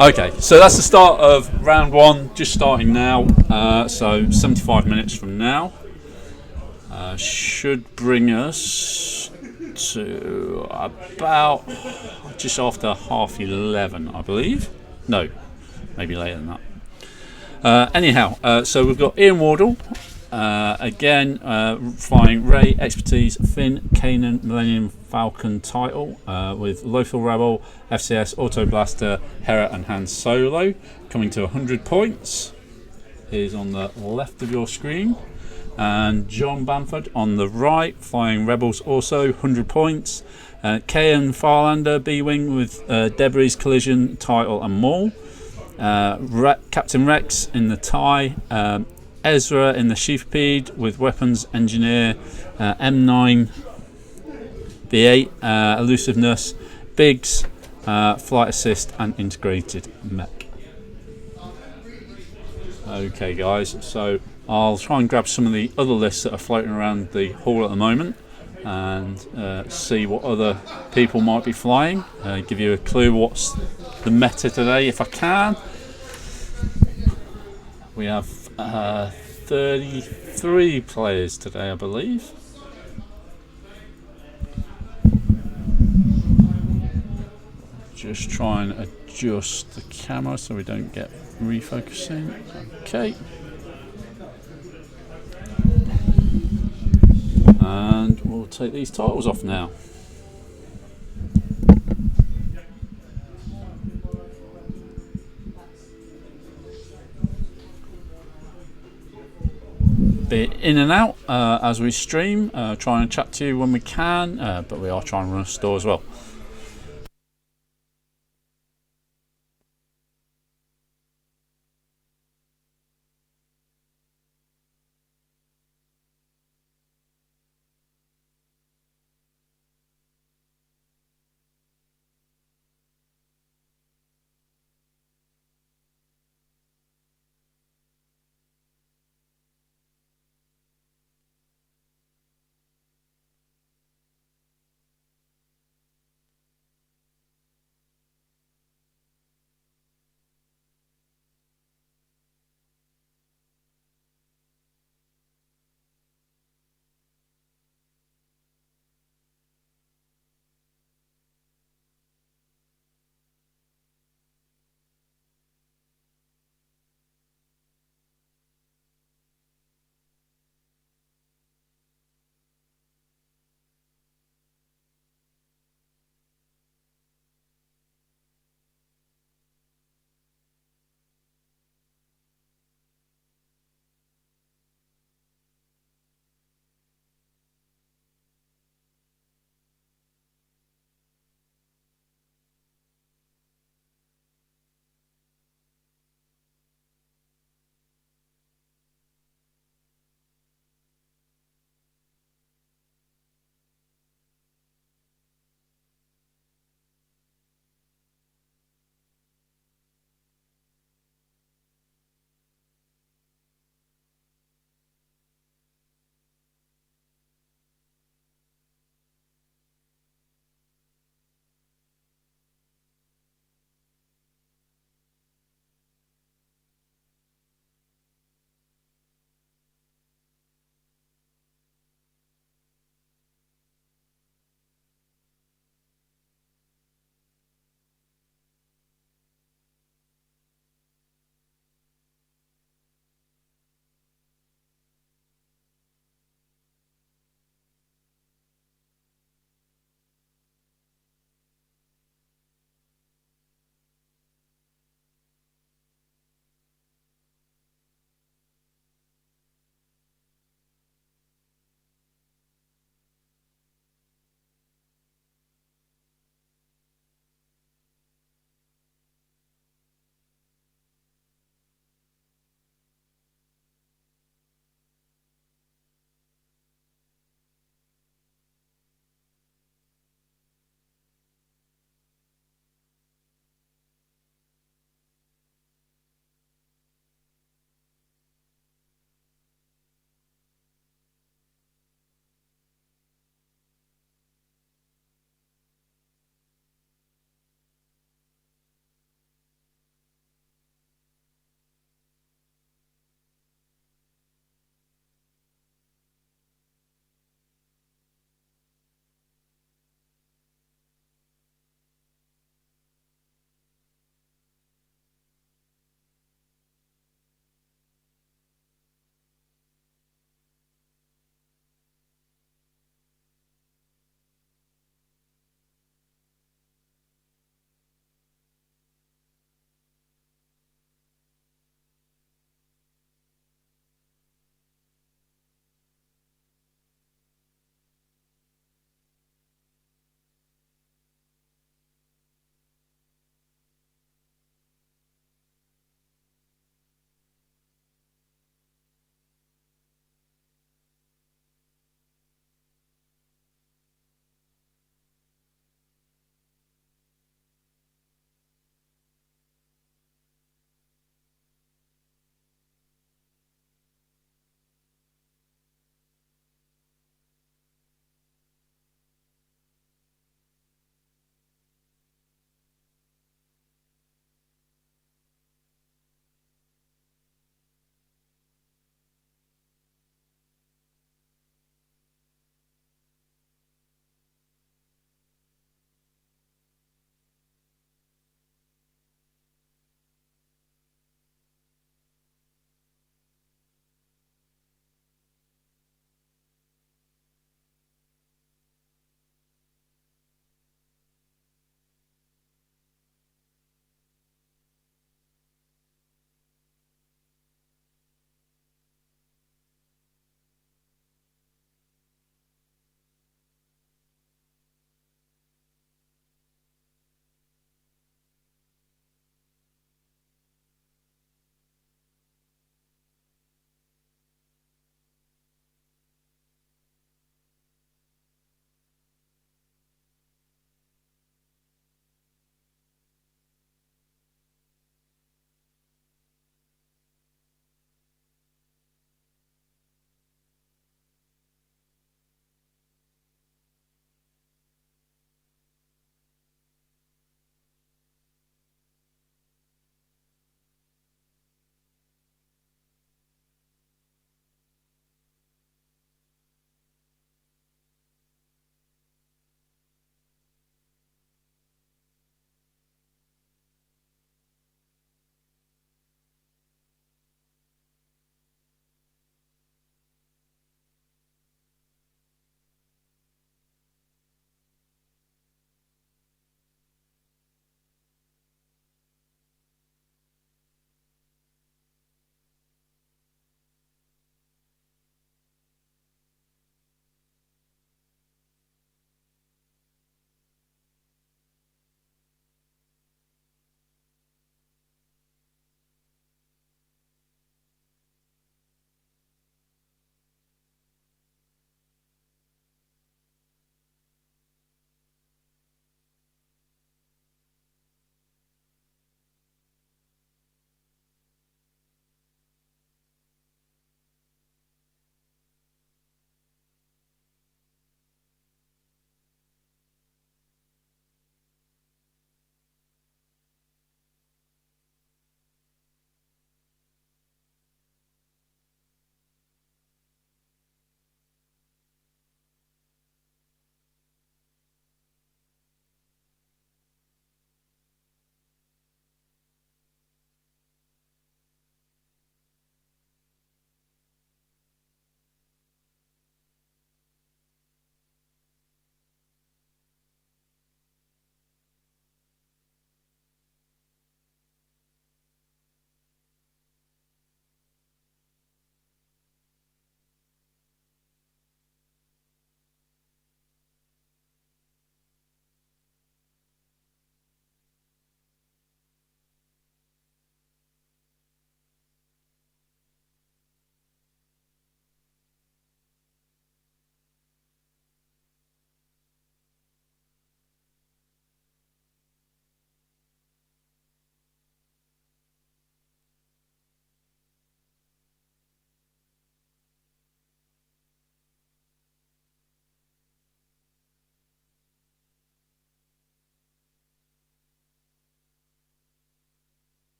Okay, so that's the start of round one, just starting now. So 75 minutes from now should bring us to about just after 11:30, I believe. No, maybe later than that. Anyhow, so we've got Ian Wardle, again, flying Ray, Expertise, Finn, Kanan, Millennium Falcon title, with Lothal Rebel, FCS, Auto Blaster, Hera and Han Solo, coming to 100 points. Is on the left of your screen. And John Bamford on the right, flying Rebels also, 100 points. Kayan Farlander, B-Wing with Debris, Collision, title and Maul. Captain Rex in the TIE, Ezra in the Sheathpede with Weapons Engineer, M9, B8, Elusiveness, Biggs, Flight Assist and Integrated Mech. Okay guys, so I'll try and grab some of the other lists that are floating around the hall at the moment and see what other people might be flying, give you a clue what's the meta today if I can. We have 33 players today, I believe. Just try and adjust the camera so we don't get refocusing. Okay. And we'll take these titles off now. Be in and out as we stream, trying to chat to you when we can, but we are trying to run a store as well.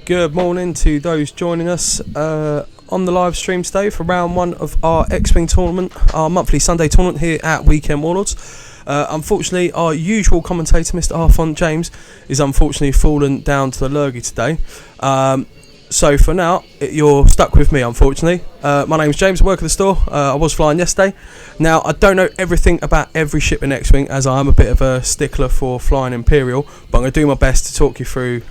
Good morning to those joining us on the live stream today for round 1 of our X-Wing tournament, our monthly Sunday tournament here at Weekend Warlords. Unfortunately, our usual commentator, Mr. Arfon James, is unfortunately fallen down to the lurgy today. So for now, you're stuck with me, unfortunately. My name's James, I work at the store. I was flying yesterday. Now, I don't know everything about every ship in X-Wing, as I am a bit of a stickler for flying Imperial, but I'm going to do my best to talk you through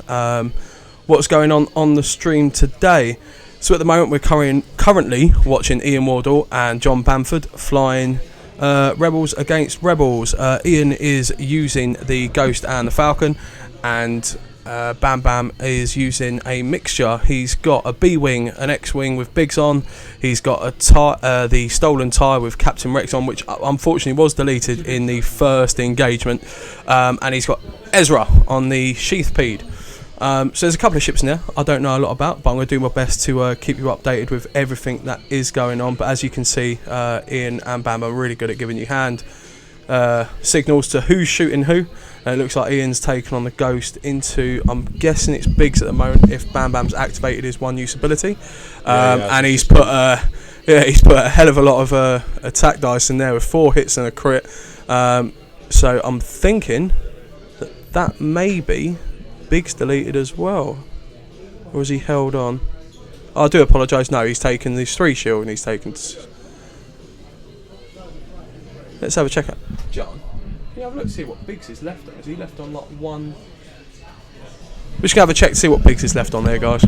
what's going on the stream today. So at the moment, we're currently watching Ian Wardle and John Bamford flying Rebels against Rebels. Ian is using the Ghost and the Falcon, and Bam Bam is using a mixture. He's got a B-Wing, an X-Wing with Biggs on. He's got a the stolen tie with Captain Rex on, which unfortunately was deleted in the first engagement. And he's got Ezra on the Sheathpede. So there's a couple of ships in there I don't know a lot about, but I'm going to do my best to keep you updated with everything that is going on. But as you can see, Ian and Bam are really good at giving you hand signals to who's shooting who. It looks like Ian's taken on the Ghost into, I'm guessing it's Biggs at the moment, if Bam Bam's activated his one use ability. And he's put he's put a hell of a lot of attack dice in there with 4 hits and a crit. So I'm thinking that may be Biggs deleted as well, or is he held on? I do apologise. No, he's taken these 3 shield and he's taken. Let's have a check out. John, can you have a look to see what Biggs is left on? Is he left on like 1? We're just gonna have a check to see what Biggs is left on there, guys.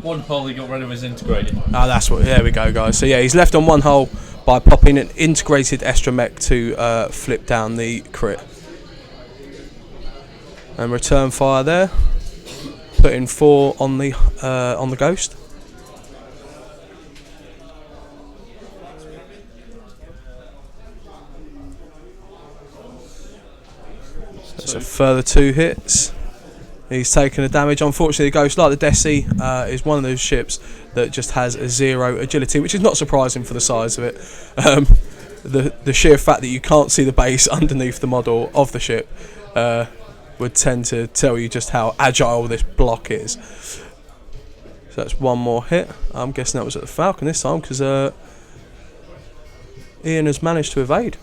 One hull he got rid of his integrated. Ah, that's what. There we go, guys. So yeah, he's left on 1 hull by popping an integrated astromech to flip down the crit and return fire there. Putting 4 on the Ghost. So further 2 hits. He's taken the damage. Unfortunately, the Ghost, like the Desi, is one of those ships that just has a 0 agility, which is not surprising for the size of it. The sheer fact that you can't see the base underneath the model of the ship would tend to tell you just how agile this block is. So that's 1 more hit. I'm guessing that was at the Falcon this time, because Ian has managed to evade.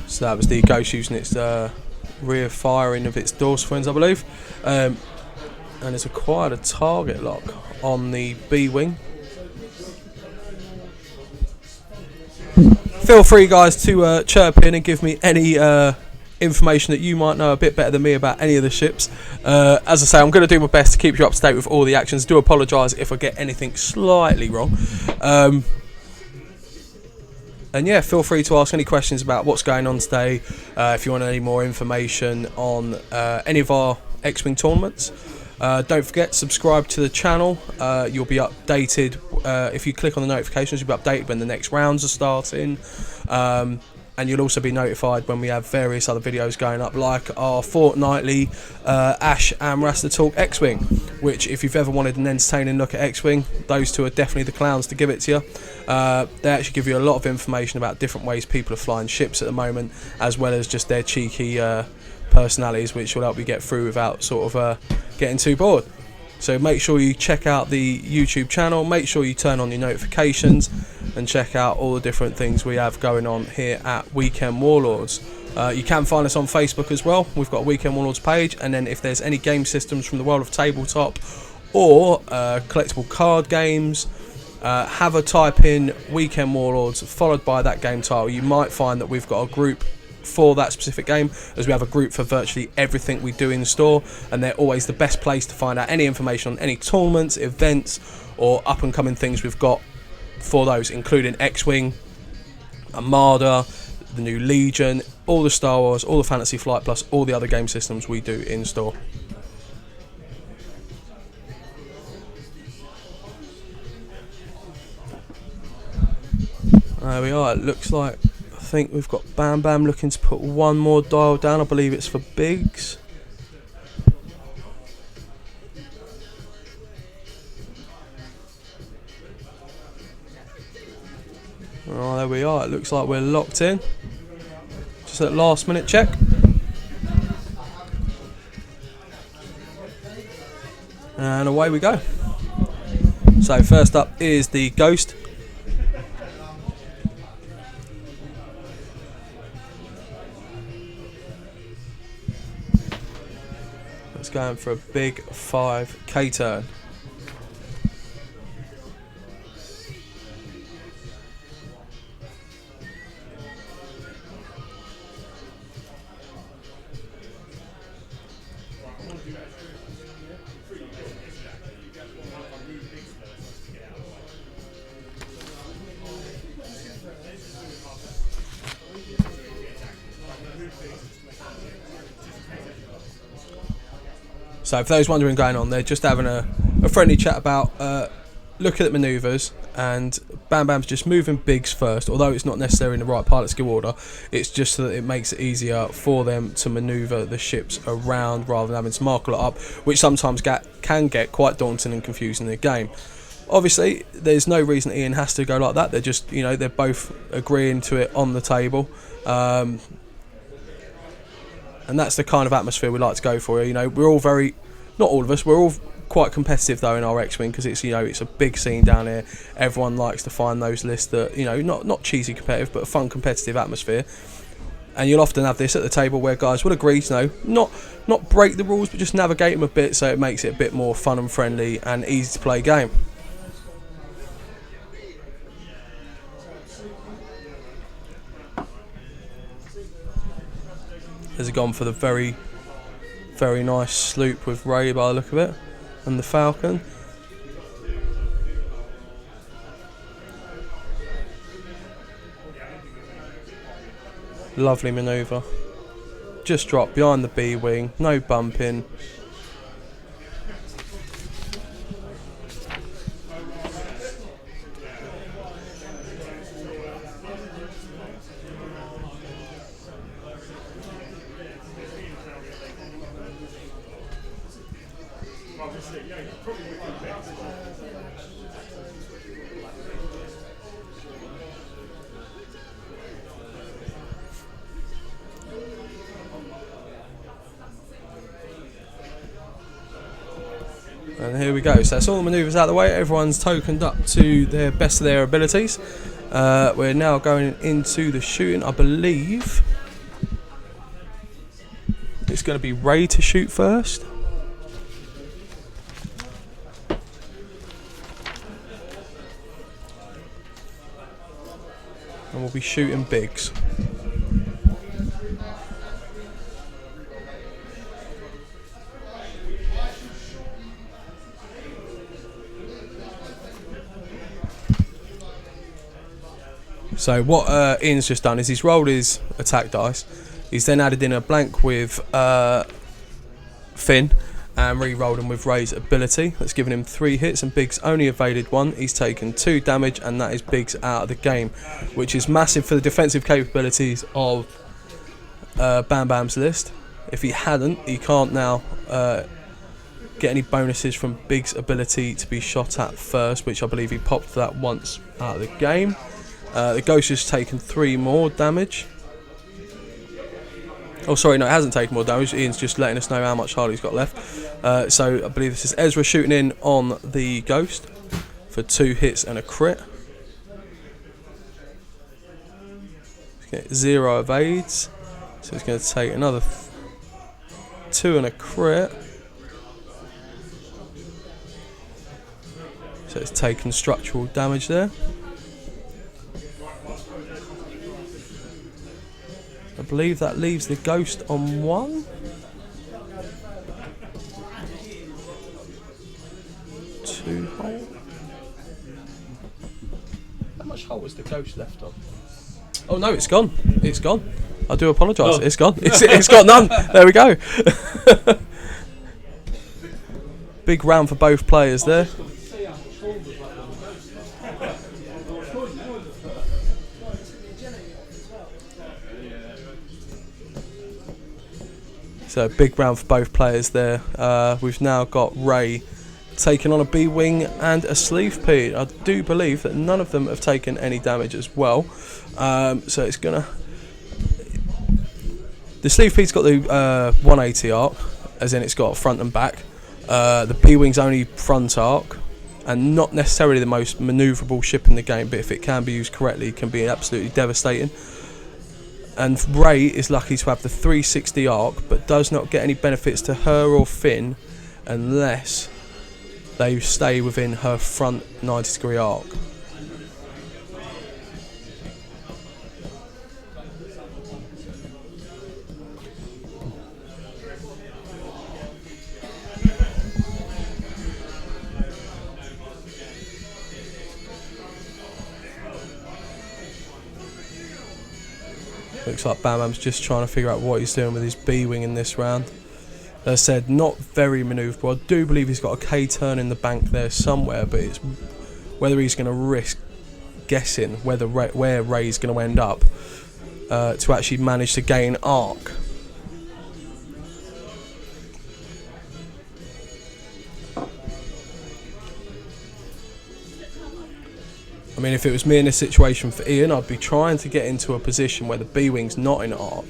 So that was the Ghost using its rear firing of its dorsal fins, I believe. And it's acquired a target lock on the B-Wing. Feel free, guys, to chirp in and give me any information that you might know a bit better than me about any of the ships. As I say, I'm going to do my best to keep you up to date with all the actions. Do apologise if I get anything slightly wrong. And yeah, feel free to ask any questions about what's going on today. If you want any more information on any of our X-Wing tournaments. Don't forget, subscribe to the channel. You'll be updated. If you click on the notifications, you'll be updated when the next rounds are starting. And you'll also be notified when we have various other videos going up, like our fortnightly Ash and Rasta Talk X-Wing, which, if you've ever wanted an entertaining look at X-Wing, those two are definitely the clowns to give it to you. They actually give you a lot of information about different ways people are flying ships at the moment, as well as just their cheeky personalities, which will help you get through without sort of getting too bored. So make sure you check out the YouTube channel, make sure you turn on your notifications, and check out all the different things we have going on here at Weekend Warlords. You can find us on Facebook as well. We've got a Weekend Warlords page, and then if there's any game systems from the world of tabletop or collectible card games, have a type in Weekend Warlords followed by that game title. You might find that we've got a group for that specific game, as we have a group for virtually everything we do in the store, and they're always the best place to find out any information on any tournaments, events, or up and coming things we've got for those, including X-Wing, Armada, the new Legion, all the Star Wars, all the Fantasy Flight, plus all the other game systems we do in store. There we are. It looks like, I think we've got Bam Bam looking to put one more dial down. I believe it's for Biggs. Oh, there we are. It looks like we're locked in. Just that last minute check. And away we go. So first up is the Ghost. It's going for a big 5k turn. So for those wondering going on, they're just having a friendly chat about looking at manoeuvres, and Bam Bam's just moving Biggs first, although it's not necessarily in the right pilot skill order. It's just so that it makes it easier for them to manoeuvre the ships around rather than having to mark it up, which sometimes can get quite daunting and confusing in the game. Obviously, there's no reason Ian has to go like that. They're just, they're both agreeing to it on the table. And that's the kind of atmosphere we like to go for. We're all not all of us, we're all quite competitive though in our X-Wing, because it's it's a big scene down here. Everyone likes to find those lists that not cheesy competitive, but a fun competitive atmosphere. And you'll often have this at the table where guys will agree not break the rules, but just navigate them a bit, so it makes it a bit more fun and friendly and easy to play game. Has gone for the very, very nice sloop with Ray by the look of it, and the Falcon. Lovely manoeuvre. Just dropped behind the B wing, no bumping. And here we go. So that's all the manoeuvres out of the way. Everyone's tokened up to their best of their abilities. We're now going into the shooting. I believe it's going to be Ray to shoot first. And we'll be shooting Biggs. So what Ian's just done is he's rolled his attack dice. He's then added in a blank with Finn and re-rolled him with Ray's ability. That's given him 3 hits, and Biggs only evaded 1. He's taken 2 damage, and that is Biggs out of the game, which is massive for the defensive capabilities of Bam Bam's list. If he hadn't, he can't now get any bonuses from Biggs' ability to be shot at first, which I believe he popped that once out of the game. The Ghost has taken 3 more damage. Oh, sorry, no, it hasn't taken more damage. Ian's just letting us know how much Harley's got left. So I believe this is Ezra shooting in on the Ghost for 2 hits and a crit. Get 0 evades. So it's going to take another 2 and a crit. So it's taken structural damage there. I believe that leaves the Ghost on 1. 2 hull. How much hull was the Ghost left on? Oh no, it's gone. It's gone. I do apologise. Oh. It's gone. It's got none. There we go. Big round for both players there. So big round for both players there. We've now got Ray taking on a B-wing and a sleeve pede. I do believe that none of them have taken any damage as well. So it's gonna. The sleeve pede's got the 180 arc, as in it's got front and back. The B-wing's only front arc, and not necessarily the most manoeuvrable ship in the game, but if it can be used correctly, it can be absolutely devastating. And Ray is lucky to have the 360 arc, but does not get any benefits to her or Finn unless they stay within her front 90-degree arc. Looks like Bam Bam's just trying to figure out what he's doing with his B-wing in this round. As I said, not very manoeuvrable. I do believe he's got a K-turn in the bank there somewhere, but it's whether he's going to risk guessing where Ray's going to end up to actually manage to gain arc. I mean, if it was me in this situation for Ian, I'd be trying to get into a position where the B-wing's not in arc,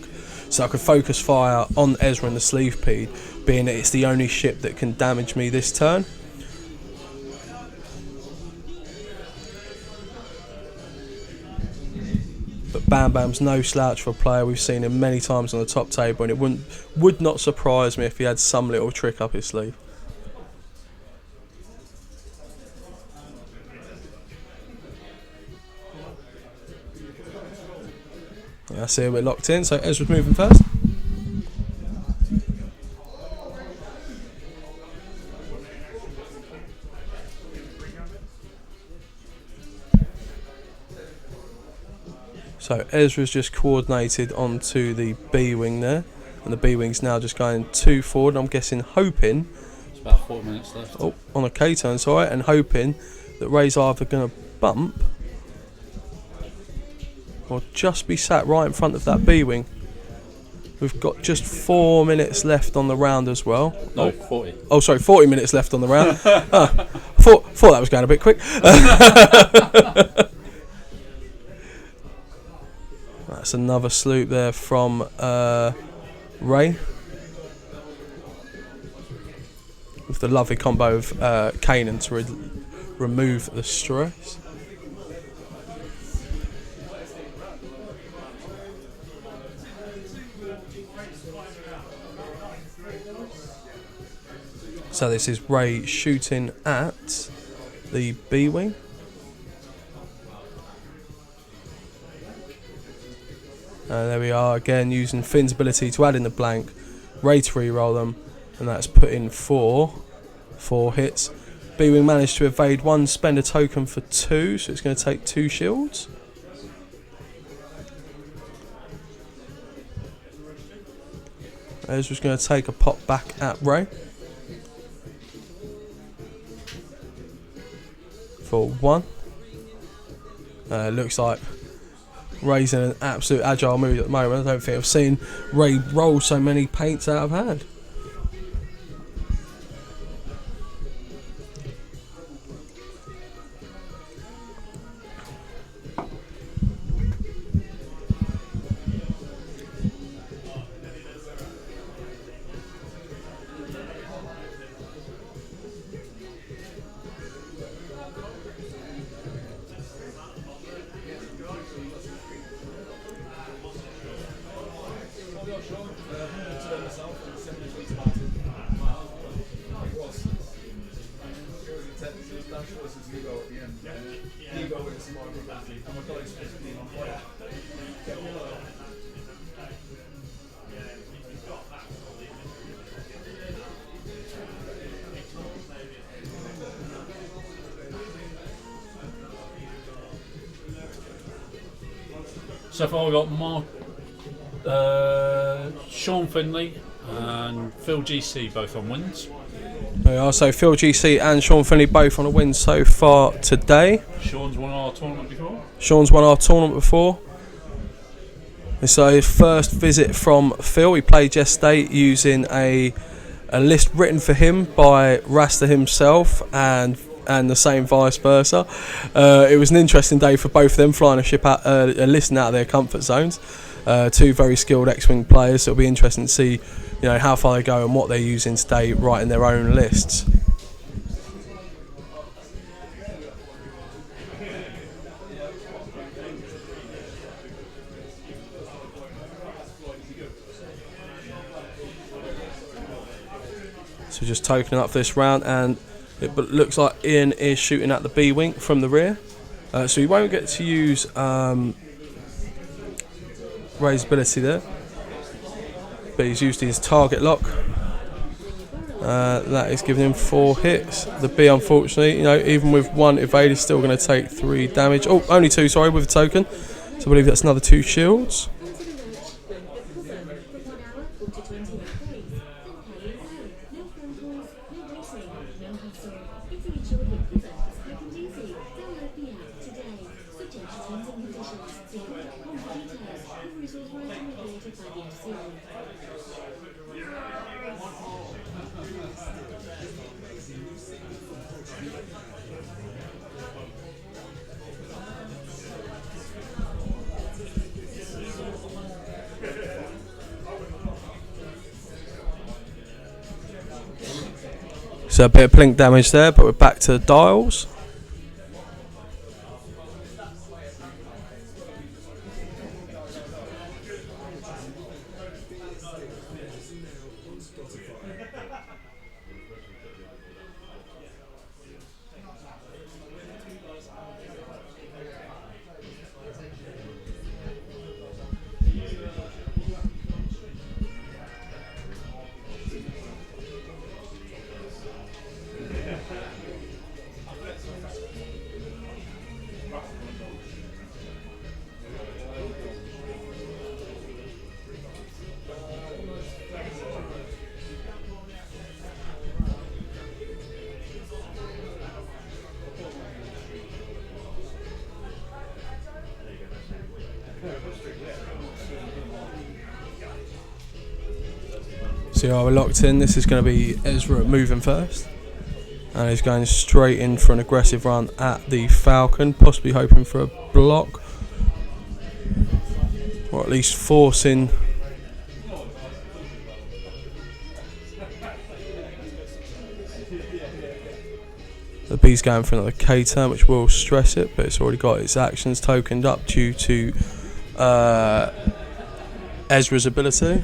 so I could focus fire on Ezra and the sleeve pede, being that it's the only ship that can damage me this turn. But Bam Bam's no slouch for a player. We've seen him many times on the top table, and it would not surprise me if he had some little trick up his sleeve. I see we're locked in, so Ezra's moving first. So Ezra's just coordinated onto the B-wing there, and the B-wing's now just going 2 forward. I'm guessing, hoping. It's about 4 minutes left. Oh, on a K-turn, sorry, and hoping that Ray's either going to bump or just be sat right in front of that B-wing. We've got just 4 minutes left on the round as well. No, 40. Oh, sorry, 40 minutes left on the round. I thought that was going a bit quick. That's another sloop there from Ray. With the lovely combo of Kanan to remove the stress. So this is Ray shooting at the B-wing. There we are, again using Finn's ability to add in the blank. Ray to re-roll them, and that's put in 4 hits. B-wing managed to evade 1, spend a token for 2, so it's going to take 2 shields. Ezra's going to take a pop back at Ray. For 1. Looks like Ray's in an absolute agile mood at the moment. I don't think I've seen Ray roll so many paints out of hand. So far we've got Sean Finley and Phil GC both on wins. There we are. So Phil GC and Sean Finley both on a win so far today. Sean's won our tournament before. Sean's won our tournament before. So his first visit from Phil. He played yesterday using a list written for him by Rasta himself and the same vice versa. It was an interesting day for both of them, flying a ship out, a list out of their comfort zones. Two very skilled X-Wing players, so it'll be interesting to see, how far they go and what they're using today, writing their own lists. So just tokening up for this round, and it looks like Ian is shooting at the B-wing from the rear. So he won't get to use Ray's ability there, but he's used his target lock. That is giving him 4 hits. The B, unfortunately, even with 1 evade, is still going to take 3 damage. Oh, only 2, sorry, with a token. So I believe that's another 2 shields. So a bit of blink damage there, but we're back to the dials. So we're locked in. This is going to be Ezra moving first, and he's going straight in for an aggressive run at the Falcon, possibly hoping for a block, or at least forcing the B's going for another K turn, which will stress it, but it's already got its actions tokened up due to Ezra's ability.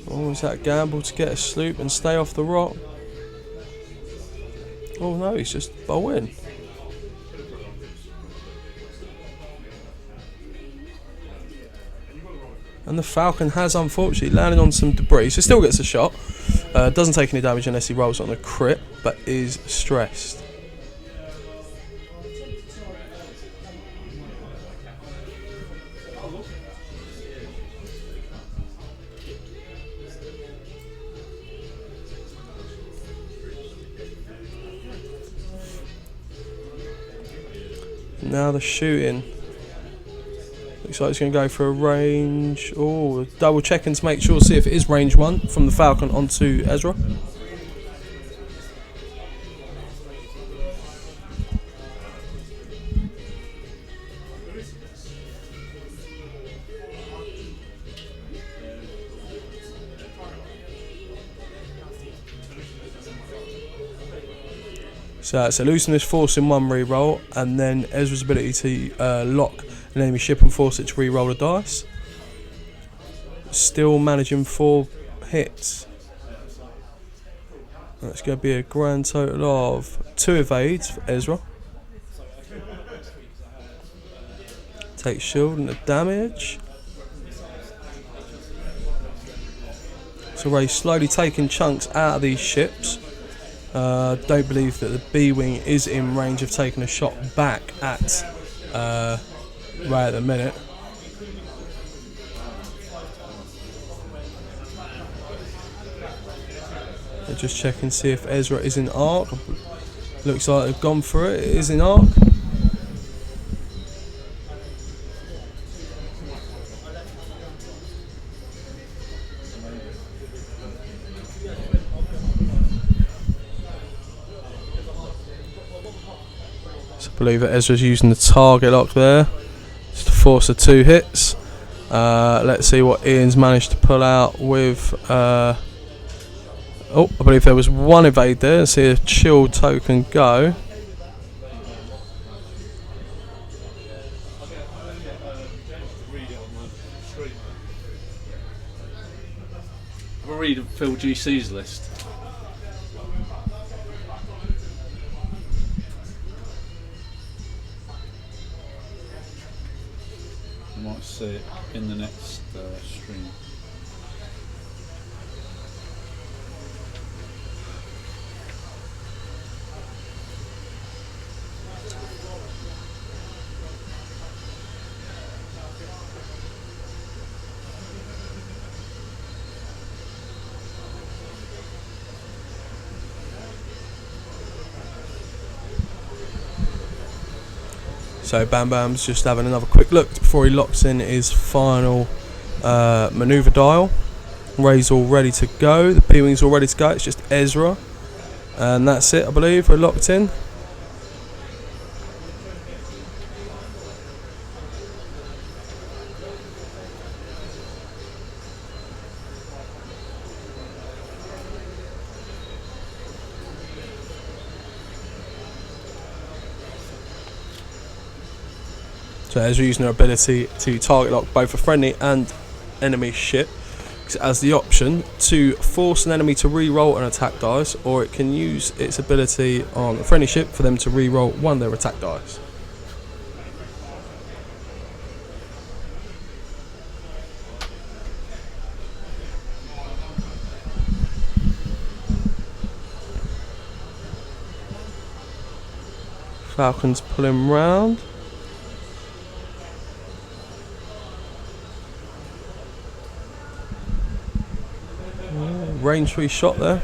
Oh, is that gamble to get a sloop and stay off the rock? Oh no, he's just bowing. And the Falcon has unfortunately landed on some debris, so still gets a shot. Doesn't take any damage unless he rolls on a crit, but is stressed. Now the shooting. Looks like it's going to go for a range. Oh, double checking to make sure, see if it is range 1 from the Falcon onto Ezra. So it's a looseness, force in 1 reroll, and then Ezra's ability to lock an enemy ship and force it to reroll the dice. Still managing 4 hits. That's going to be a grand total of 2 evades for Ezra. Takes shield and the damage. So Ray's slowly taking chunks out of these ships. Don't believe that the B-Wing is in range of taking a shot back at Ray at the minute. Just check and see if Ezra is in arc. Looks like they've gone for it. It is in arc. So I believe that Ezra's using the target lock there just to force the 2 hits. Let's see what Ian's managed to pull out with. Oh, I believe there was one evade there. Let's see if shield token go. We'll read Phil GC's list. You might see it in the next stream. So Bam Bam's just having another quick look before he locks in his final manoeuvre dial. Ray's all ready to go. The P-Wing's all ready to go. It's just Ezra. And that's it, I believe. We're locked in. So Ezra using her ability to target lock both a friendly and enemy ship. It has the option to force an enemy to re-roll an attack dice, or it can use its ability on a friendly ship for them to re-roll one of their attack dice. Falcon's pulling round. Range 3 shot there.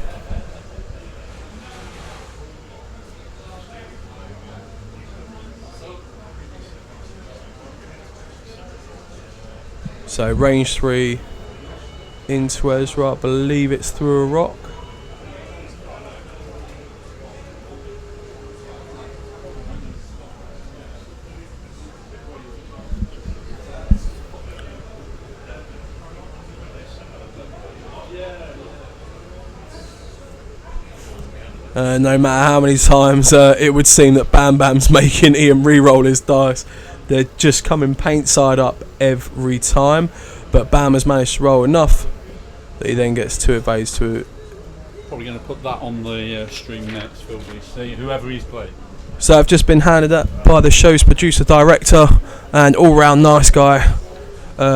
So range 3 into Ezra. I believe it's through a rock. No matter how many times it would seem that Bam Bam's making Ian re-roll his dice, they're just coming paint side up every time. But Bam has managed to roll enough that he then gets 2 evades to it. Probably going to put that on the stream next, Phil GC, whoever he's played. So I've just been handed that by the show's producer, director, and all-round nice guy,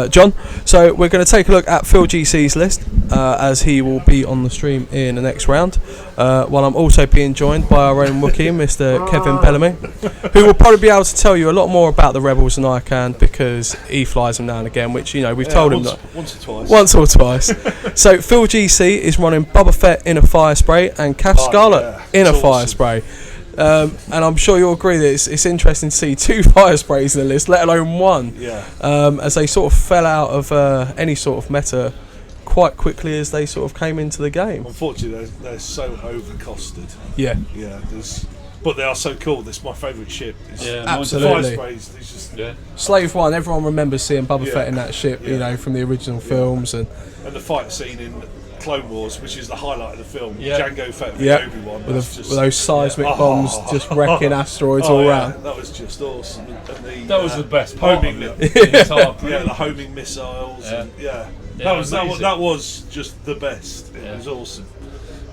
John. So we're going to take a look at Phil GC's list, as he will be on the stream in the next round, while I'm also being joined by our own Wookiee, Mr. Kevin Bellamy, who will probably be able to tell you a lot more about the Rebels than I can, because he flies them now and again, which, you know, we've told him that once or twice. So Phil GC is running Boba Fett in a fire spray and Cash Scarlet in a fire spray. And I'm sure you'll agree that it's interesting to see 2 fire sprays in the list, let alone 1. As they sort of fell out of any sort of meta quite quickly as they sort of came into the game. Unfortunately, they're so overcosted. Yeah. But they are so cool. This is my favourite ship. Absolutely. Fire sprays, it's just, Slave 1, everyone remembers seeing Boba Fett in that ship, you know, from the original films. And the fight scene in Clone Wars, which is the highlight of the film, Jango Fett with Obi-Wan. With those seismic bombs just wrecking asteroids all around. That was just awesome. And that was the best part homing, of it. The homing missiles. That was just the best. It was awesome.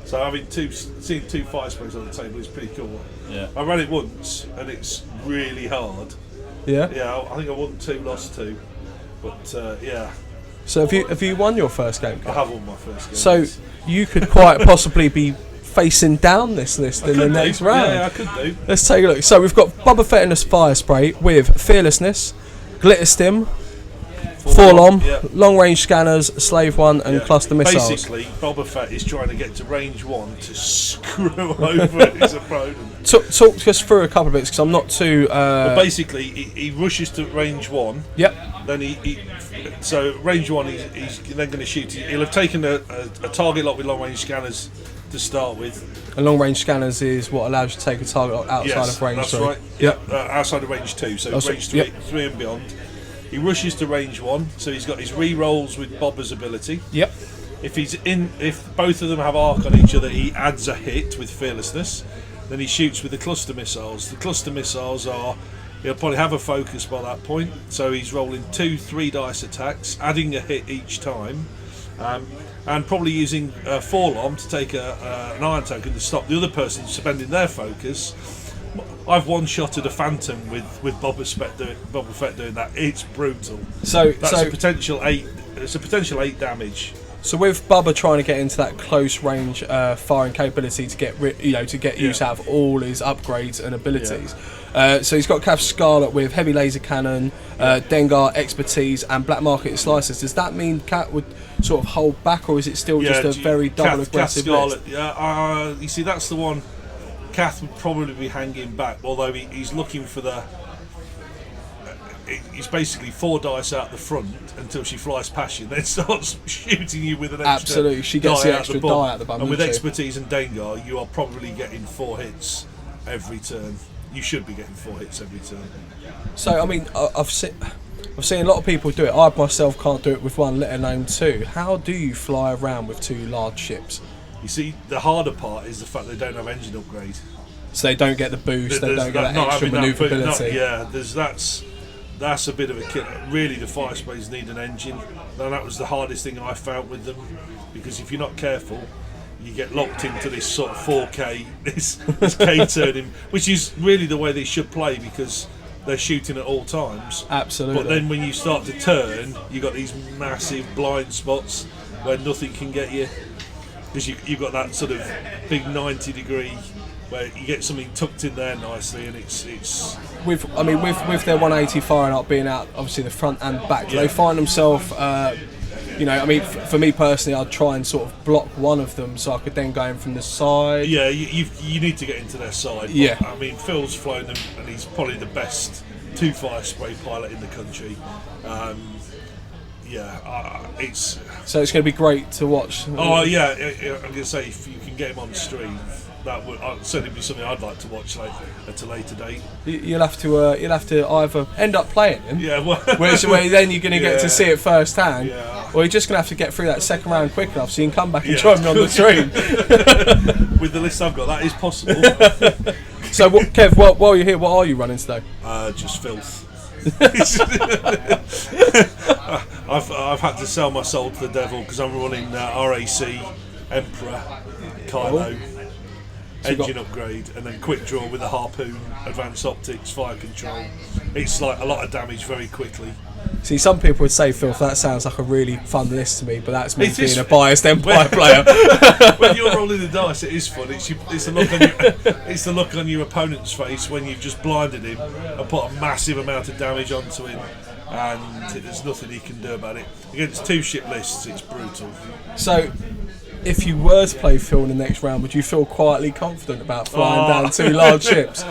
So having seeing 2 fire sprays on the table is pretty cool. I ran it once and it's really hard. I think I won 2, lost 2, but So have you won your first game? I have won my first game. So you could quite possibly be facing down this list in the next round. Yeah, I could do. Let's take a look. So we've got Boba Fett in a fire spray with Fearlessness, Glitter Stim, 4LOM, yeah. long range scanners, Slave 1 and cluster missiles. Basically, Boba Fett is trying to get to range 1 to screw over his opponent. Talk us through a couple of bits because I'm not too. Well, basically, he rushes to range 1. Yep. Then so range 1, he's then going to shoot. He'll have taken a target lock with long range scanners to start with. And long range scanners is what allows you to take a target lock outside of range. That's right. Yep. Outside of range 2, so range 3 and beyond. He rushes to range 1, so he's got his re-rolls with Boba's ability. Yep. If both of them have arc on each other, he adds a hit with fearlessness. Then he shoots with the cluster missiles. The cluster missiles he'll probably have a focus by that point, so he's rolling 2 3-dice attacks, adding a hit each time, and probably using 4LOM to take an iron token to stop the other person spending their focus. I've one-shotted a Phantom with Boba Fett doing that. It's brutal. So a potential 8. It's a potential 8 damage. So with Bubba trying to get into that close range firing capability to get use out of all his upgrades and abilities, so he's got Cav Scarlet with heavy laser cannon, Dengar expertise, and black market slicers. Does that mean Cat would sort of hold back, or is it still just a very double aggressive list? You see, that's the one. Kath would probably be hanging back, although he's looking for the. It's basically 4 dice out the front until she flies past you, then starts shooting you with an extra. Absolutely, she gets the extra die out the bum. And with expertise and Dengar, you are probably getting 4 hits every turn. You should be getting 4 hits every turn. So I mean, I've seen a lot of people do it. I myself can't do it with 1, let alone 2. How do you fly around with 2 large ships? You see, the harder part is the fact they don't have engine upgrade. So they don't get the boost. They don't get that extra manoeuvrability. That's a bit of a killer. Really, the fire sprays need an engine. And that was the hardest thing I found with them, because if you're not careful, you get locked into this sort of 4K, this K-turning, which is really the way they should play, because they're shooting at all times. Absolutely. But then when you start to turn, you've got these massive blind spots where nothing can get you, because you've got that sort of big 90-degree where you get something tucked in there nicely, and it's with their 180 firing up being out obviously the front and back. Do they find themselves for me personally, I'd try and sort of block one of them so I could then go in from the side. Yeah, you need to get into their side. Yeah, I mean, Phil's flown them, and he's probably the best 2 fire spray pilot in the country. So it's going to be great to watch. Oh yeah, I'm going to say if you can get him on stream, that would certainly be something I'd like to watch at a later date. You'll have to either end up playing him, where then you're going to get to see it firsthand, or you're just going to have to get through that second round quick enough so you can come back and join me on the stream. With the list I've got, that is possible. So, Kev, while you're here, what are you running today? Just filth. I've had to sell my soul to the devil because I'm running RAC, Emperor, Kylo, engine upgrade, and then quick draw with a harpoon, advanced optics, fire control. It's like a lot of damage very quickly. See, some people would say, Filth, that sounds like a really fun list to me, but that's me being a biased Empire player. When you're rolling the dice, it is fun. It's the look on your opponent's face when you've just blinded him and put a massive amount of damage onto him, and there's nothing he can do about it. Against 2 ship lists, it's brutal. So, if you were to play Phil in the next round, would you feel quietly confident about flying down 2 large ships?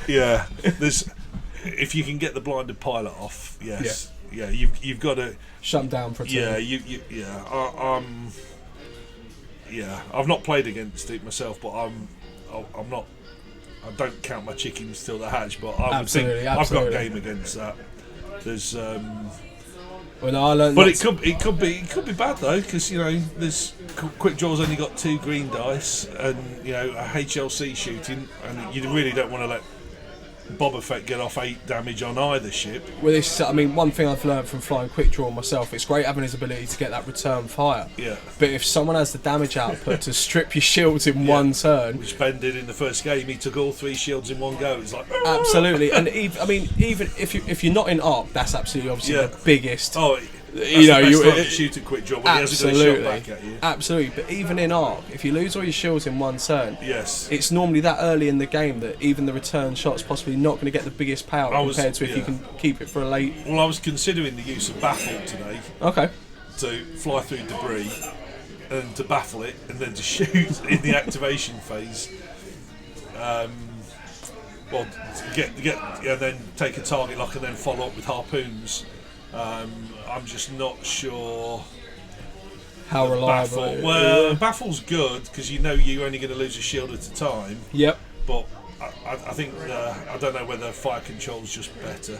Yeah, if you can get the blinded pilot off, yes, you've got to shut them down for a turn. I've not played against it myself, but I'm not. I don't count my chickens till they hatch, but I would think I've got a game against that. There's. But it could be bad though, because there's quick draw's only got 2 green dice, and a HLC shooting, and you really don't want to let Boba Fett get off 8 damage on either ship. Well, one thing I've learned from flying quick draw myself, it's great having his ability to get that return fire. Yeah. But if someone has the damage output to strip your shields in one turn, which Ben did in the first game, he took all 3 shields in one go. It's like absolutely, and even if you're not in ARC, that's absolutely obviously the biggest. Oh, you shoot a quick draw when he hasn't got a shot back at you. Absolutely, but even in Ark, if you lose all your shields in one turn, it's normally that early in the game that even the return shot's possibly not going to get the biggest payout compared to if you can keep it for a late. Well, I was considering the use of baffle today. Okay. To fly through debris and to baffle it, and then to shoot in the activation phase. Well, get and then take a target lock and then follow up with harpoons. I'm just not sure how reliable. Baffle's good because you're only going to lose a shield at a time. Yep. But I think I don't know whether fire control's just better.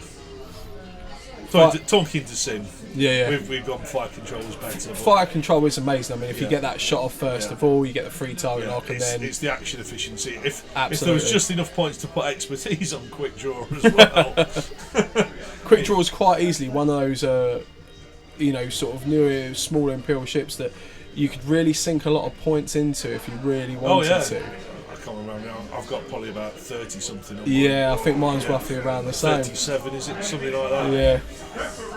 Talking to Sim. Yeah. We've gone fire control was better. Fire control is amazing. I mean, if you get that shot off first of all, you get the free target lock, and then it's the action efficiency. If there was just enough points to put expertise on quick draw as well. Quick draw is quite easily one of those, sort of newer, smaller Imperial ships that you could really sink a lot of points into if you really wanted to. I can't remember. I've got probably about 30 something. I think mine's roughly around the same. 37, is it? Something like that. Yeah.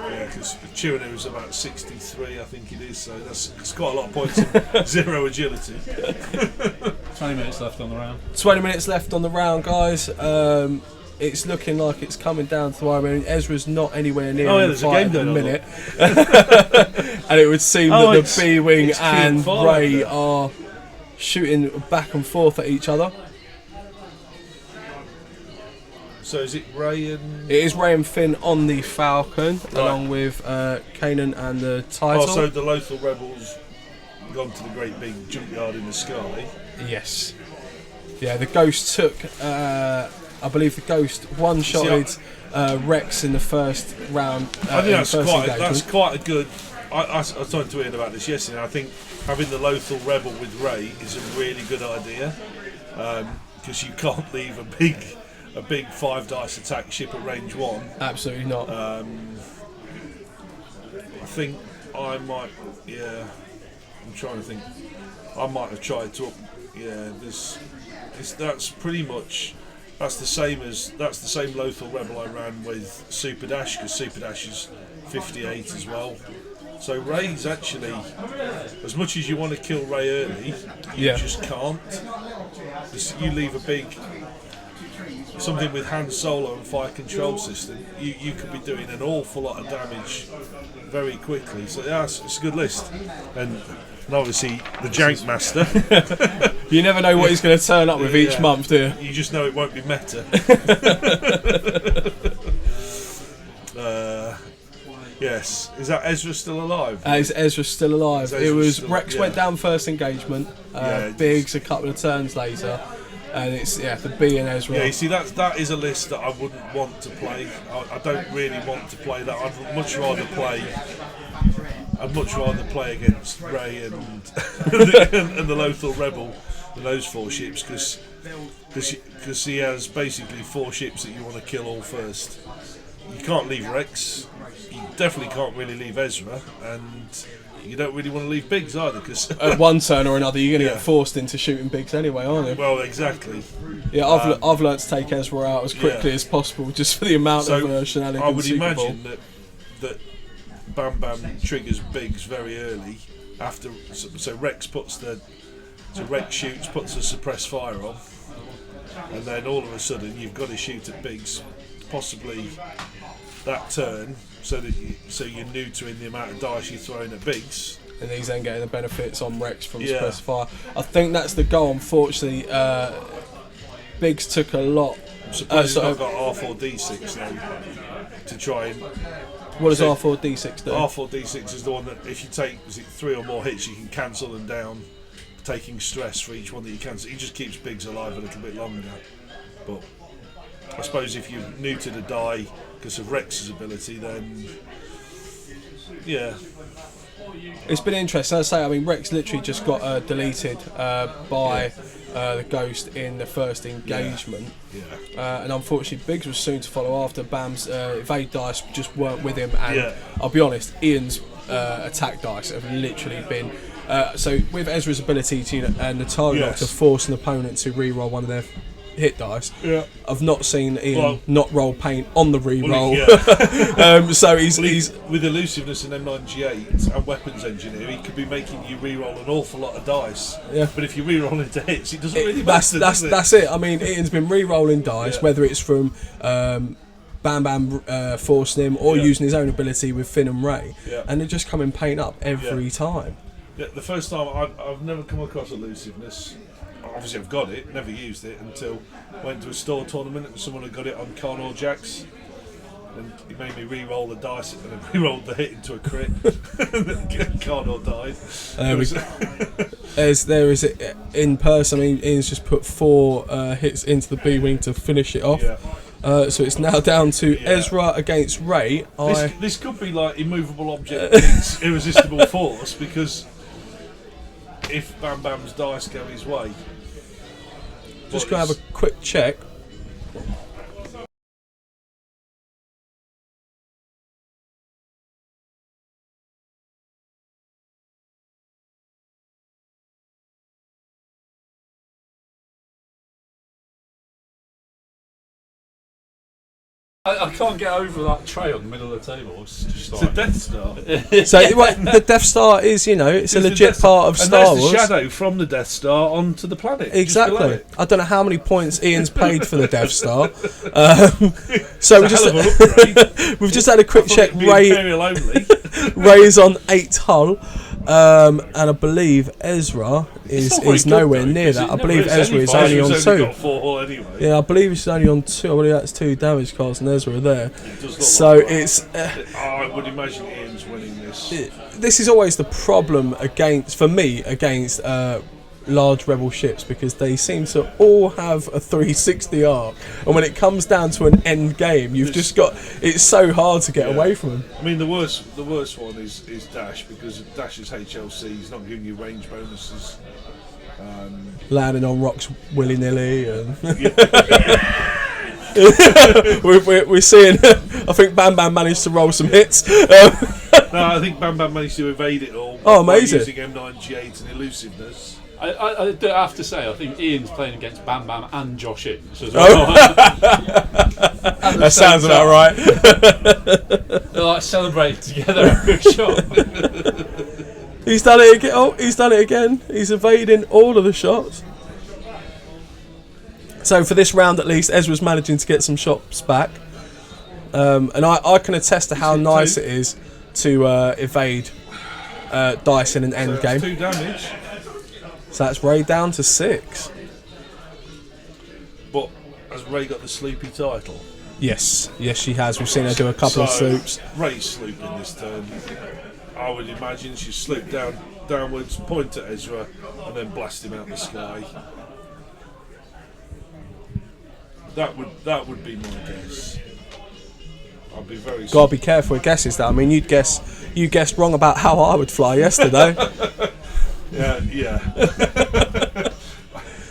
Yeah, because Chirinu is about 63, I think it is. So it's quite a lot of points and 0 agility. 20 minutes left on the round. 20 minutes left on the round, guys. It's looking like it's coming down to the wire. I mean, Ezra's not anywhere near the fight at the minute. And it would seem that the B-Wing and Ray are shooting back and forth at each other. So is it Ray and... It is Ray and Finn on the Falcon, along with Kanan and the Title. So the Lothal Rebels gone to the great big junkyard in the sky. Yes. Yeah, the Ghost took... I believe the Ghost one-shotted Rex in the first round. I think that's quite a good... I was talking to Ian about this yesterday. I think having the Lothal Rebel with Ray is a really good idea because you can't leave a big 5 dice attack ship at range 1. Absolutely not. I think I might. Yeah, I'm trying to think. I might have tried to. That's pretty much. That's the same Lothal Rebel I ran with Super Dash because Super Dash is 58 as well. So Ray's actually, as much as you want to kill Ray early, you just can't. You leave a big something with Han Solo and fire control system. You could be doing an awful lot of damage very quickly. So it's a good list. And obviously the Jank Master. You never know what he's going to turn up with each month, do you? You just know it won't be meta. Yes. Is that Ezra still alive? Ezra's still alive. Rex went down first engagement. Biggs a couple of turns later. And it's the B and Ezra. Yeah, you see that is a list that I wouldn't want to play. I don't really want to play that. I'd much rather play against Ray and and the Lothal Rebel than those 4 ships because he has basically 4 ships that you want to kill all first. You can't leave Rex. You definitely can't really leave Ezra, and you don't really want to leave Biggs either because at one turn or another you're going to get forced into shooting Biggs anyway, aren't you? Well, exactly. Yeah, I've learnt to take Ezra out as quickly as possible just for the amount of shenanigans. I would imagine that Bam Bam triggers Biggs very early after. So Rex shoots, puts a suppressed fire on, and then all of a sudden you've got to shoot at Biggs, possibly that turn. So you're neutering the amount of dice you're throwing at Biggs. And he's then getting the benefits on Rex from suppressed fire. I think that's the goal, unfortunately. Biggs took a lot. Suppose I've got R4D6 now to try and... What does R4D6 do? R4D6 is the one that if you take 3 or more hits you can cancel them down, taking stress for each one that you cancel. He just keeps Biggs alive a little bit longer. But I suppose if you're new to the die because of Rex's ability, then it's been interesting. As I say, I mean, Rex literally just got deleted by the Ghost in the first engagement, and unfortunately Biggs was soon to follow after. Bam's evade dice just weren't with him, and I'll be honest, Ian's attack dice have literally been so with Ezra's ability to and the target lock to force an opponent to reroll one of their hit dice. Yeah. I've not seen Ian not roll paint on the re-roll. So he's with elusiveness and M98 and weapons engineer, he could be making you re-roll an awful lot of dice. Yeah. But if you re-roll into hits, it doesn't really matter. That's it. I mean, Ian's been re-rolling dice, whether it's from Bam Bam forcing him or using his own ability with Finn and Ray, and they're just coming paint up every time. Yeah, the first time I've never come across elusiveness. Obviously, I've got it, never used it until I went to a store tournament and someone had got it on Carnor Jacks. And he made me re-roll the dice and then re-rolled the hit into a crit. And Carnor died. There is it in person. I mean, Ian's just put 4 hits into the B-wing to finish it off. Yeah. So it's now down to Ezra against Ray. This could be like immovable object against irresistible force, because if Bam Bam's dice go his way. Just going to have a quick check. I can't get over that tray on the middle of the table. It's a Death Star. So the Death Star is, it's a legit part of Star Wars. And there's the shadow from the Death Star onto the planet. Exactly. I don't know how many points Ian's paid for the Death Star. So we've just had a quick check. Ray's on 8 hull. And I believe Ezra is nowhere near that. I believe Ezra is only on 2. Got 4 hull anyway. Yeah, I believe he's only on 2. I believe that's 2 damage cards, and Ezra are there. So it's. I would imagine Ian's winning this. This is always the problem against large rebel ships, because they seem to all have a 360 arc, and when it comes down to an end game, it's so hard to get away from them. I mean, the worst one is Dash, because Dash's HLC is not giving you range bonuses. Landing on rocks willy-nilly and we're seeing I think Bam Bam managed to roll some hits. No, I think Bam Bam managed to evade it all. Oh, amazing. Using M98 and elusiveness. I do have to say, I think Ian's playing against Bam Bam and Josh Innes as well. That sounds about right. They're like celebrating together every shot. He's done it again. Oh, he's done it again. He's evading all of the shots. So for this round at least, Ezra's managing to get some shots back. And I can attest to how nice it is to evade dice in an end game. 2 damage. So that's Ray down to 6. But has Ray got the sloopy title? Yes, she has. We've seen her do a couple of sloops. Ray's slooping this turn. I would imagine she slooped downwards, point at Ezra, and then blast him out the sky. That would be my guess. I'd be very. Gotta be careful with guesses, though. I mean, you guessed wrong about how I would fly yesterday. Yeah.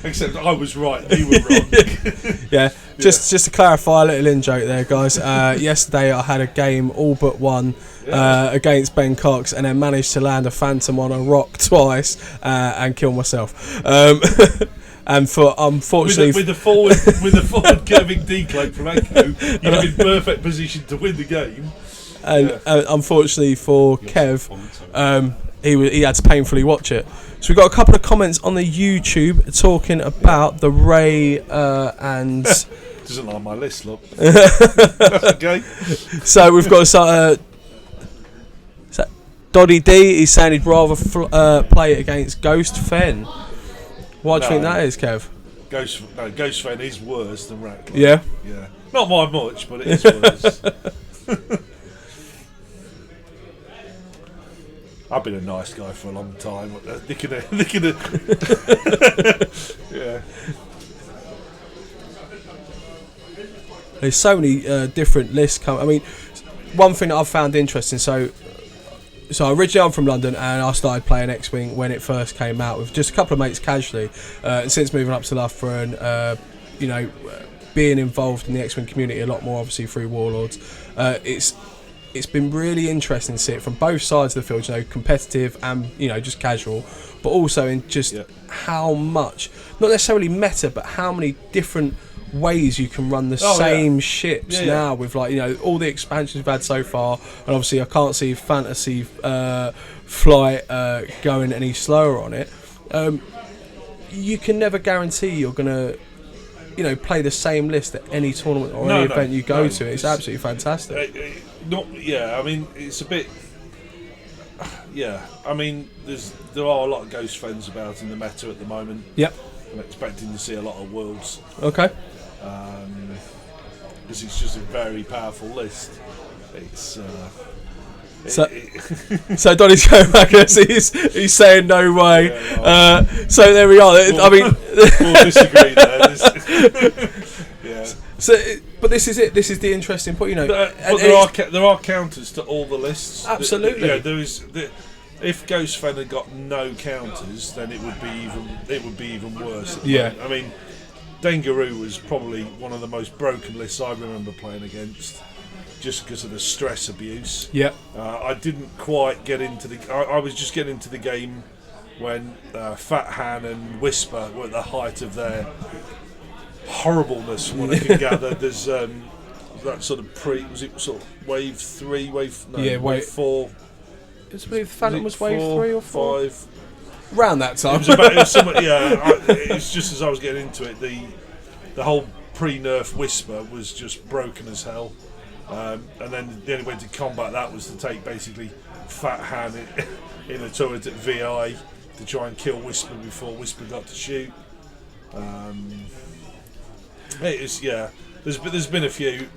Except I was right, you were wrong. Just to clarify, a little in joke there, guys. Yesterday I had a game all but one against Ben Cox, and then managed to land a Phantom on a rock twice and kill myself. And for unfortunately, with the forward curving decloak from Echo, you're in perfect position to win the game. And unfortunately for Kev, he had to painfully watch it. So we've got a couple of comments on the YouTube talking about the Ray and. Doesn't like my list, look. Okay. So we've got Doddy D. He's saying he'd rather play it against Ghost Fen. Why do you think that is, Kev? Ghost Fen is worse than Rack. Yeah. Not by much, but it is worse. I've been a nice guy for a long time. Yeah. There's so many different lists I mean, one thing that I've found interesting. So originally I'm from London, and I started playing X-Wing when it first came out with just a couple of mates casually. And since moving up to Loughborough and being involved in the X-Wing community a lot more, obviously through Warlords, it's been really interesting to see it from both sides of the field, you know, competitive and, you know, just casual, but also in just how much, not necessarily meta, but how many different ways you can run the same ships now with, like, you know, all the expansions we've had so far. And obviously I can't see Fantasy Flight going any slower on it. You can never guarantee you're going to, you know, play the same list at any tournament or any event you go to. It's absolutely fantastic. I mean, it's a bit. Yeah, I mean, there are a lot of Ghost fans about in the meta at the moment. Yep. I'm expecting to see a lot of Worlds. Okay. Because it's just a very powerful list. It's. So Donny's going back and he's saying no way. So there we are. I mean, we'll disagree there. Yeah. So, but this is it. This is the interesting point. You know, but there are counters to all the lists. Absolutely. There is. If Ghost Fan had got no counters, then it would be even worse. Yeah. I mean, Dengaroo was probably one of the most broken lists I remember playing against, just because of the stress abuse. Yeah. I didn't quite get into the. I was just getting into the game when Fat Han and Whisper were at the height of their horribleness, from what I can gather. There's that sort of was it sort of wave 3, wave 4? I believe Phantom was wave 3 or 4. 5. Around that time. It was somewhat, it's just as I was getting into it, the whole pre-nerf Whisper was just broken as hell. And then the only way to combat that was to take basically Fat Han in a turret at VI to try and kill Whisper before Whisper got to shoot. There's been a few.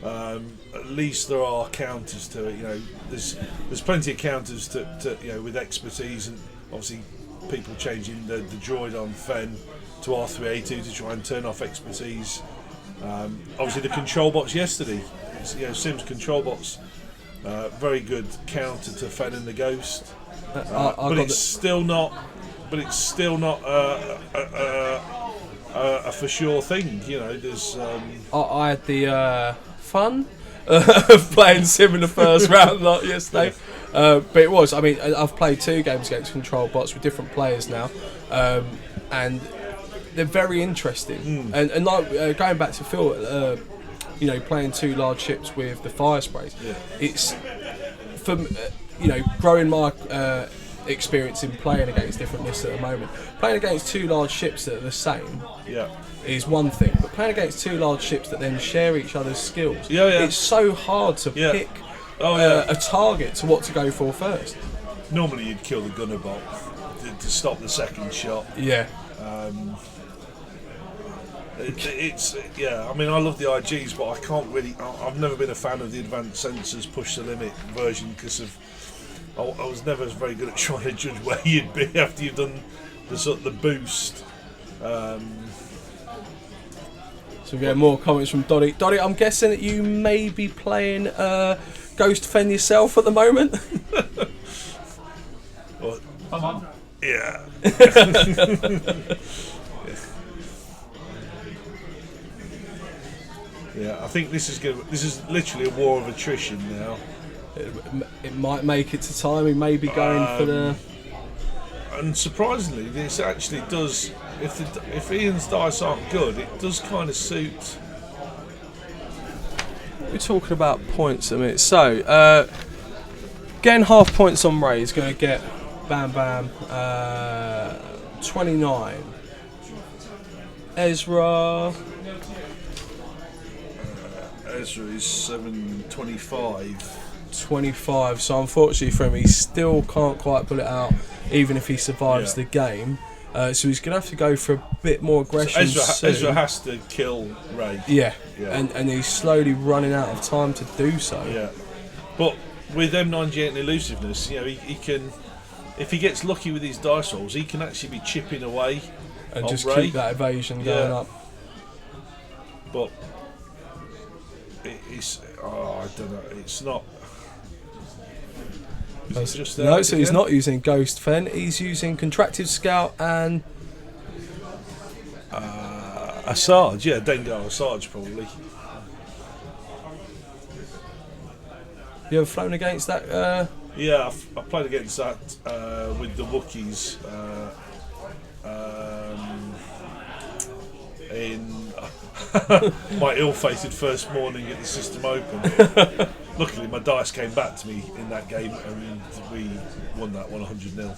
At least there are counters to it. You know, there's plenty of counters to you know, with expertise, and obviously people changing the droid on Fen to R3A2 to try and turn off expertise. Obviously the control bots yesterday. You know, Sims control bots, very good counter to Fen and the Ghost, but it's still not a for sure thing. You know, there's. I had the fun of playing Sim in the first round yesterday, but it was. I mean, I've played 2 games against control bots with different players now, and they're very interesting. And like going back to Phil. You know, playing 2 large ships with the fire sprays. Yeah. It's from you know, growing my experience in playing against different lists at the moment. Playing against 2 large ships that are the same is one thing, but playing against 2 large ships that then share each other's skills, it's so hard to pick a target to what to go for first. Normally you'd kill the gunner bot to stop the second shot. Yeah. I mean, I love the IGs, but I can't really. I've never been a fan of the advanced sensors push the limit version because of. I was never very good at trying to judge where you'd be after you've done the boost. So we get more comments from Dotty. Dotty, I'm guessing that you may be playing Ghost Fen yourself at the moment. Well, come on. Yeah. Yeah, I think this is literally a war of attrition now. It might make it to time. We may be going for the. And surprisingly, this actually does. If Ian's dice aren't good, it does kind of suit. We're talking about points a minute. So, getting half points on Ray is going to get Bam Bam 29. Ezra is 725. 25. So unfortunately for him, he still can't quite pull it out, even if he survives the game. So he's going to have to go for a bit more aggression. So Ezra has to kill Ray. Yeah. And he's slowly running out of time to do so. Yeah, but with M98 and elusiveness, you know, he can, if he gets lucky with his dice rolls, he can actually be chipping away and on just Ray. keep that evasion going up. But it's I don't know. It's not. So he's not using Ghost Fen. He's using Contracted Scout and a Sarge. Yeah, Dengar Sarge probably. You ever flown against that? Yeah, I played against that with the Wookiees in my ill-fated first morning at the System Open. Luckily, my dice came back to me in that game, and we won that 100-0.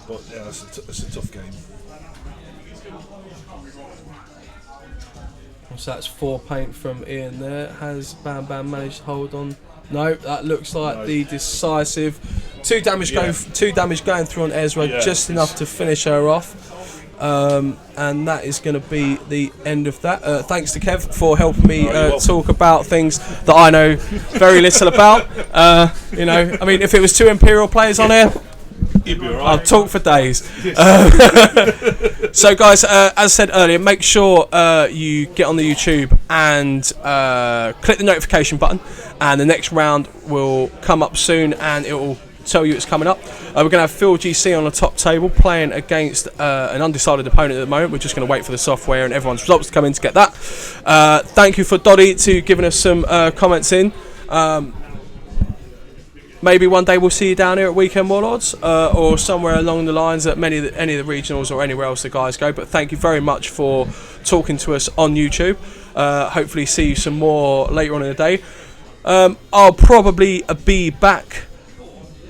But yeah, it's a tough game. So that's 4 paint from Ian there. Has Bam Bam managed to hold on? No, that looks like the decisive 2 damage going through on Ezra, just enough to finish her off. And that is going to be the end of that. Thanks to Kev for helping me talk about things that I know very little about. You know, I mean, if it was 2 Imperial players on here, You'd be all right. I'll talk for days. So guys, as I said earlier, make sure you get on the YouTube and click the notification button, and the next round will come up soon and it will tell you it's coming up. We're going to have Phil GC on the top table playing against an undecided opponent at the moment. We're just going to wait for the software and everyone's results to come in to get that. Thank you for Doddy to giving us some comments in. Maybe one day we'll see you down here at Weekend Warlords or somewhere along the lines at any of the regionals or anywhere else the guys go. But thank you very much for talking to us on YouTube. Hopefully see you some more later on in the day. I'll probably be back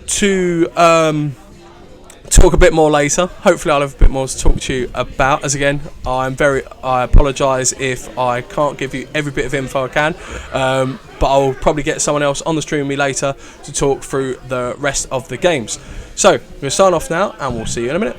to talk a bit more later. Hopefully I'll have a bit more to talk to you about. As again, I apologise if I can't give you every bit of info I can. But I'll probably get someone else on the stream with me later to talk through the rest of the games. So, we're going to sign off now, and we'll see you in a minute.